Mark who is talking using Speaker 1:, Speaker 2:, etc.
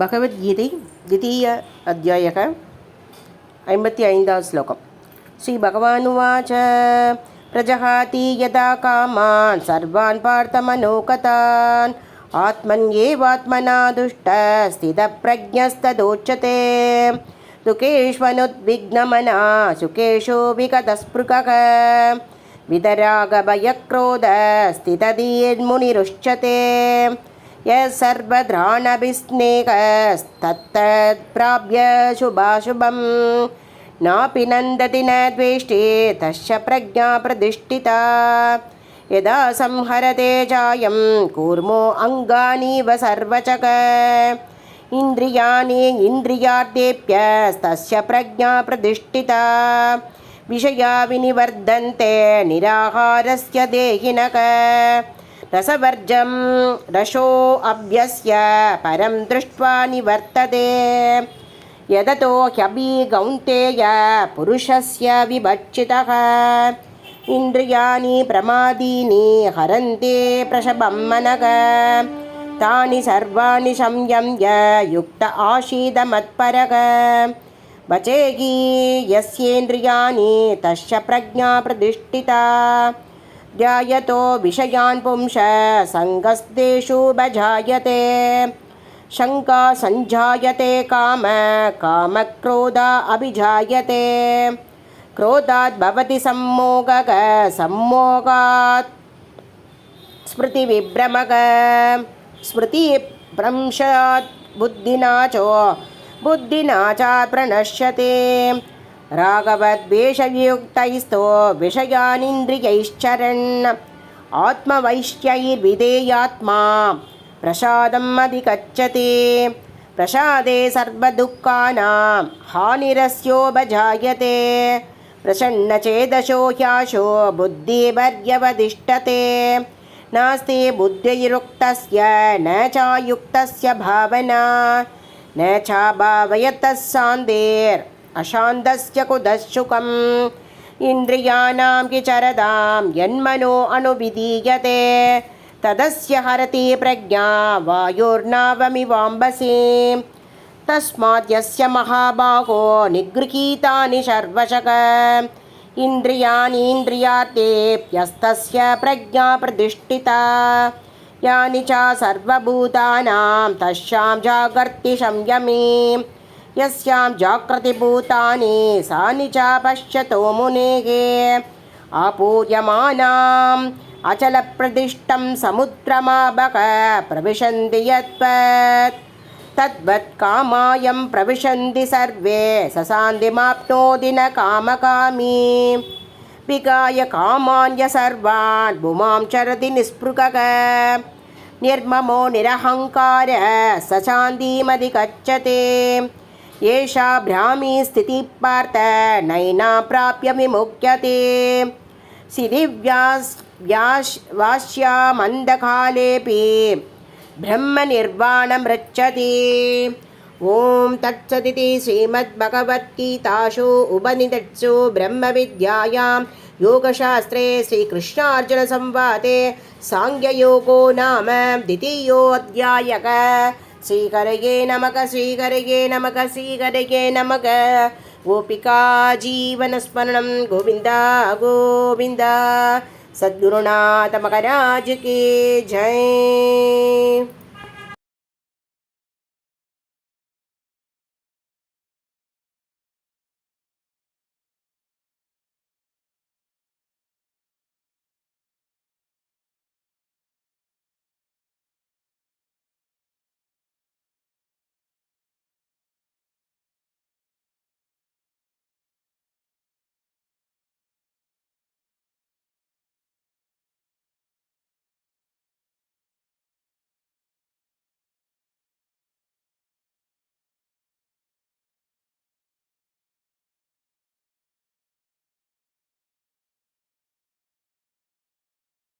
Speaker 1: भगवद्गीதை द्वितीय अध्यायः 55 श्लोकम् श्रीभगवानुवाच प्रजहाति यदा कामान् सर्वान् पार्थमनोगतान् आत्मन्येवात्मना दुष्टः स्थितप्रज्ञस्तदोच्यते दुःखेष्वनुद्विग्नमनः सुखेषु विगतस्पृहः वितरागभयक्रोधः स्थितधीर्मुनिरुच्यते यः सर्वद्राणभिस्नेहस्तत्तत्प्राप्य शुभाशुभं नापि नन्दति न द्वेष्टि तस्य प्रज्ञा प्रतिष्ठिता यदा संहरते चायं कूर्मो अङ्गानीव सर्वचक इन्द्रियाणि इन्द्रियार्थेभ्यस्तस्य प्रज्ञा प्रतिष्ठिता विषया विनिवर्धन्ते निराहारस्य देहिनः रसवर्जं रसोऽभ्यस्य परं दृष्ट्वा निवर्तते यदतो ह्यभिकौन्तेय पुरुषस्य विभक्षितः इन्द्रियाणि प्रमादीनि हरन्ते प्रशभं मनः तानि सर्वाणि संयम्य युक्त आसीद मत्परः वचेहि यस्येन्द्रियाणि तस्य प्रज्ञा प्रतिष्ठिता ध्यायतो विषयान् पुंसः सङ्गस्तेषु भजायते शङ्का सञ्जायते कामक्रोधा अभिजायते क्रोधात् भवति सम्मोहः सम्मोहात् स्मृतिविभ्रमः स्मृतिभ्रंशात् बुद्धिनाचात् प्रणश्यते रागवद्वेषयुक्तैस्तो विषयानिन्द्रियैश्चरन् आत्मवैश्यैर्विधेयात्मा प्रसादम् अधिगच्छति प्रसादे सर्वदुःखानां हानिरस्योपजायते प्रसन्नचेदशो ह्याशो बुद्धिपर्यवतिष्ठते नास्ति बुद्धिर्युक्तस्य न चायुक्तस्य भावना न चाभावयतः शान्तिर् अशान्तस्य कुतः इन्द्रियाणां किचरतां यन्मनो अनुविधीयते तदस्य हरति प्रज्ञा वायुर्नावमिवाम्बसि तस्मात् यस्य महाबाहो निगृहीतानि सर्वशः इन्द्रियाणि इन्द्रियार्थेभ्यस्तस्य प्रज्ञा प्रतिष्ठिता यानि च सर्वभूतानां तस्यां जागर्ति संयमी यस्यां जागृतिभूतानि सानि च पश्यतो मुनेः आपूर्यमानाम् अचलप्रतिष्ठं समुद्रमाभः प्रविशन्ति यद्वत् तद्वत् कामायं प्रविशन्ति सर्वे सशान्तिमाप्नोति न कामकामी विगाय कामान्य सर्वान् भूमां चरति निःस्पृहः निर्ममो निरहङ्कारः स शान्तिमधिगच्छते एषा भ्रामी स्थितिः पार्थ नैना प्राप्य विमुच्यते सिद्धिव्यास्यामन्धकालेऽपि ब्रह्मनिर्वाणमृच्छति ॐ तत्सदिति श्रीमद्भगवद्गीतासु उपनिषत्सु ब्रह्मविद्यायां योगशास्त्रे श्रीकृष्णार्जुनसंवादे साङ्ख्ययोगो नाम द्वितीयोऽध्यायः श्रीहरये नमः श्रीहरये नमः श्रीहरये नमः गोपिका जीवनस्मरणं गोविन्द गोविन्द सद्गुरुनाथ महाराज की जय।